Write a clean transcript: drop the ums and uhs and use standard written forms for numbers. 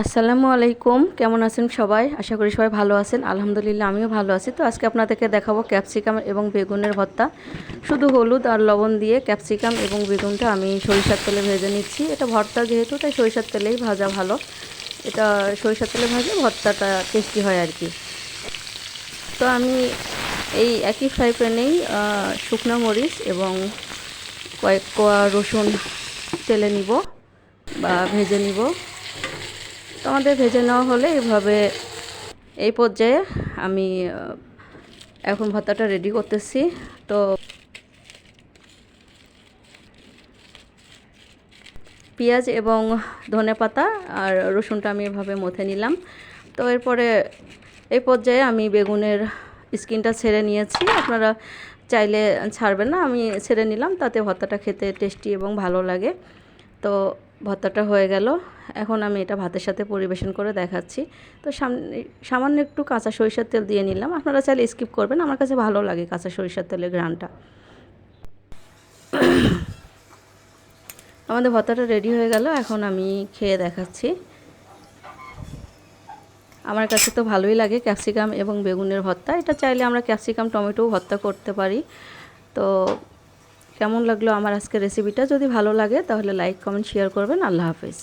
আসসালামু আলাইকুম, কেমন আছেন সবাই? আশা করি সবাই ভালো আছেন। আলহামদুলিল্লাহ আমিও ভালো আছি। তো আজকে আপনাদেরকে দেখাবো ক্যাপসিকাম এবং বেগুনের ভর্তা। শুধু হলুদ আর লবণ দিয়ে ক্যাপসিকাম এবং বেগুনটা আমি সরিষার তেলে ভেজে নিচ্ছি। এটা ভর্তা যেহেতু, তাই সরিষার তেলেই ভাজা ভালো। এটা সরিষার তেলে ভাজলে ভর্তাটা টেস্টি হয় আর কি। তো আমি এই একই ফ্রাই প্যানেই শুকনো মরিচ এবং কয়েক কোয়া রসুন তেলে নিব বা ভেজে নিব। তো আমাদের ভেজে নেওয়া হলে এভাবে এই পর্যায়ে আমি এখন ভর্তাটা রেডি করতেছি। তো পেঁয়াজ এবং ধনেপাতা আর রসুনটা আমি এভাবে মথে নিলাম। তো এরপরে এই পর্যায়ে আমি বেগুনের স্কিনটা ছেড়ে নিয়েছি। আপনারা চাইলে ছাড়বেন না, আমি ছেড়ে নিলাম, তাতে ভর্তাটা খেতে টেস্টি এবং ভালো লাগে। তো ভর্তাটা হয়ে গেল। এখন আমি এটা ভাতের সাথে পরিবেশন করে দেখাচ্ছি। তো সামান্য একটু কাঁচা সরিষার তেল দিয়ে নিলাম। আপনারা চাইলে স্কিপ করবেন, আমার কাছে ভালো লাগে কাঁচা সরিষার তেলের ঘ্রাণটা। আমাদের ভর্তাটা রেডি হয়ে গেল। এখন আমি খেয়ে দেখাচ্ছি। আমার কাছে তো ভালোই লাগে ক্যাপসিকাম এবং বেগুনের ভর্তা। এটা চাইলে আমরা ক্যাপসিকাম টমেটোও ভর্তা করতে পারি। তো কেমন লাগলো আমার আজকের রেসিপিটা? যদি ভালো লাগে তাহলে লাইক কমেন্ট শেয়ার করবেন। আল্লাহ হাফেজ।